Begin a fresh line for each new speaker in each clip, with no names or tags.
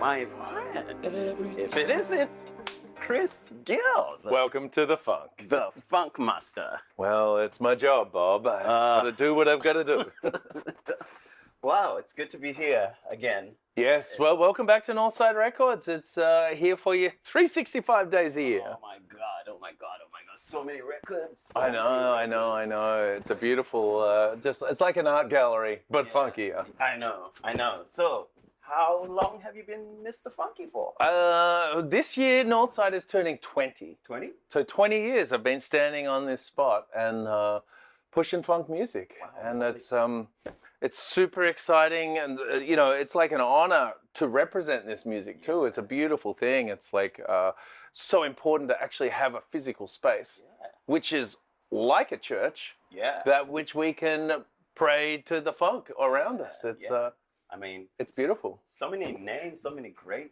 my friend. If it isn't Chris Gil,
Welcome to the funk.
the Funk Master.
Well, it's my job, Bob. I've got to do what I've got to do.
Wow, it's good to be here again.
Yes, well, welcome back to Northside Records. It's here for you 365 days a year.
Oh my God, oh my God, oh my God. So many records.
I know. It's a beautiful, it's like an art gallery, but funkier.
I know. So, how long have you been Mr. Funky for?
This year, Northside is turning 20.
20?
So 20 years I've been standing on this spot and pushing funk music.
Wow.
And it's super exciting, and it's like an honor to represent this music too. It's a beautiful thing. It's like so important to actually have a physical space, which is like a church, that which we can pray to the funk around us. It's it's beautiful.
So many names, so many great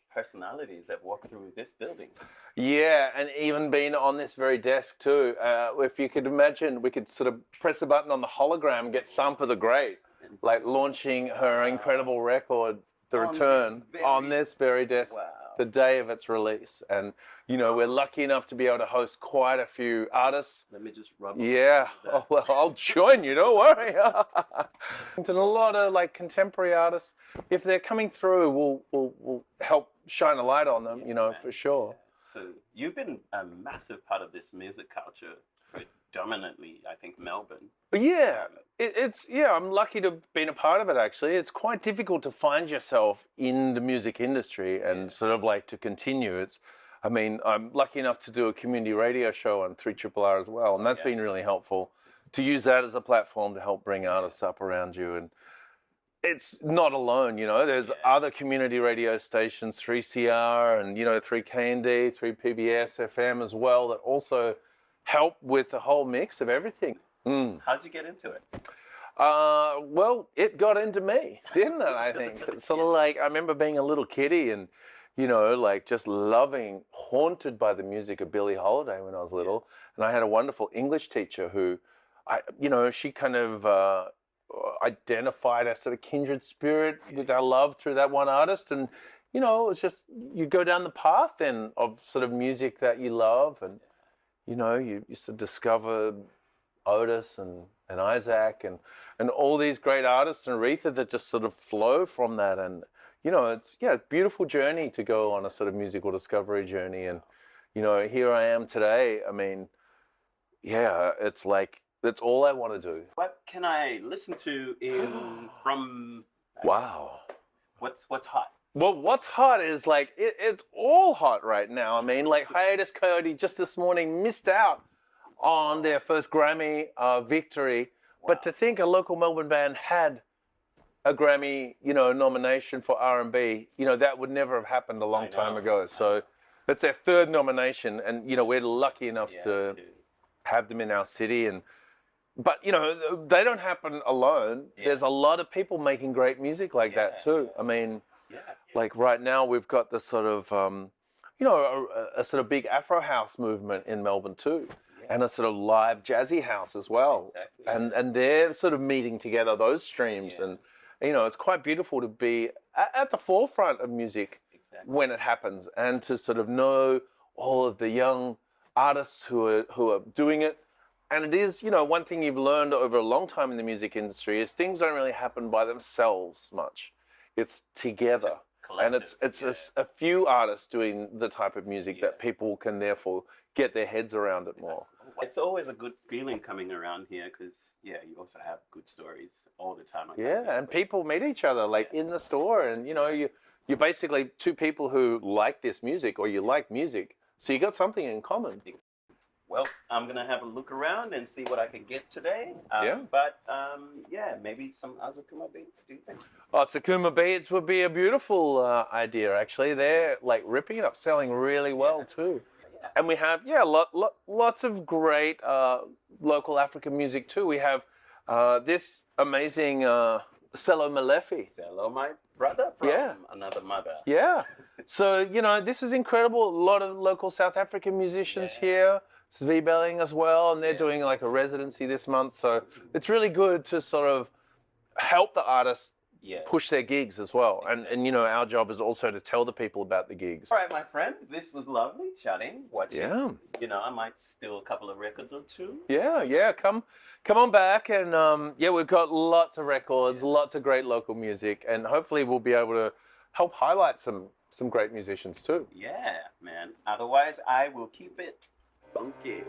personalities that walk through this building.
Yeah, and even being on this very desk too. If you could imagine, we could sort of press a button on the hologram and get Sampa the Great, like launching her incredible record, The Return, on this very desk, the day of its release. And, we're lucky enough to be able to host quite a few artists.
Let me just rub
Oh, well, I'll join you, don't worry. And a lot of like contemporary artists, if they're coming through, we'll help shine a light on them, for sure.
So you've been a massive part of this music culture, predominantly, I think, Melbourne.
Yeah, I'm lucky to have been a part of it, actually. It's quite difficult to find yourself in the music industry and sort of like to continue. I'm lucky enough to do a community radio show on 3RRR as well, and that's been really helpful to use that as a platform to help bring artists up around you. And it's not alone, there's other community radio stations, 3CR and, 3KND, 3PBS, FM as well, that also help with the whole mix of everything.
How'd you get into it?
Well, it got into me, didn't it, I think? It's sort of like, I remember being a little kiddie and, like just loving, haunted by the music of Billie Holiday when I was little. And I had a wonderful English teacher who, she kind of identified a sort of kindred spirit with our love through that one artist. And, it's just, you go down the path then of sort of music that you love. And, you sort of discover Otis and Isaac and all these great artists and Aretha that just sort of flow from that. And, it's a beautiful journey to go on a sort of musical discovery journey. And, here I am today. It's like, that's all I want to do.
What can I listen to from?
Wow.
What's hot?
Well, what's hot is like, it's all hot right now. Like Hiatus Coyote just this morning missed out on their first Grammy victory. Wow. But to think a local Melbourne band had a Grammy, nomination for R&B, that would never have happened a long time ago. So it's their third nomination. And, we're lucky enough to have them in our city. But, they don't happen alone. There's a lot of people making great music like that too. Like right now we've got this sort of, a sort of big Afro house movement in Melbourne too. And a sort of live jazzy house as well. Exactly. And they're sort of meeting together, those streams. And, it's quite beautiful to be at the forefront of music when it happens and to sort of know all of the young artists who are doing it. And it is, one thing you've learned over a long time in the music industry is things don't really happen by themselves much. It's together. And it's a few artists doing the type of music that people can therefore get their heads around it more.
It's always a good feeling coming around here because, you also have good stories all the time.
And people meet each other like in the store and, you're basically two people who like this music or you like music. So you got something in common.
Well, I'm going to have a look around and see what I can get today. But, maybe some Azakuma beats, do you think?
Oh, Sakuma beats would be a beautiful idea, actually. They're, like, ripping it up, selling really well, too. And we have, lots of great local African music, too. We have this amazing Cello Malefi.
Cello, my brother from another mother.
Yeah. So, this is incredible. A lot of local South African musicians here. Zvi Belling as well, and they're doing like a residency this month. So it's really good to sort of help the artists push their gigs as well. And you know, our job is also to tell the people about the gigs.
All right, my friend, this was lovely chatting, watching. You know, I might steal a couple of records or two.
Yeah, come on back, and we've got lots of records, lots of great local music, and hopefully we'll be able to help highlight some great musicians too.
Yeah, man. Otherwise, I will keep it funky.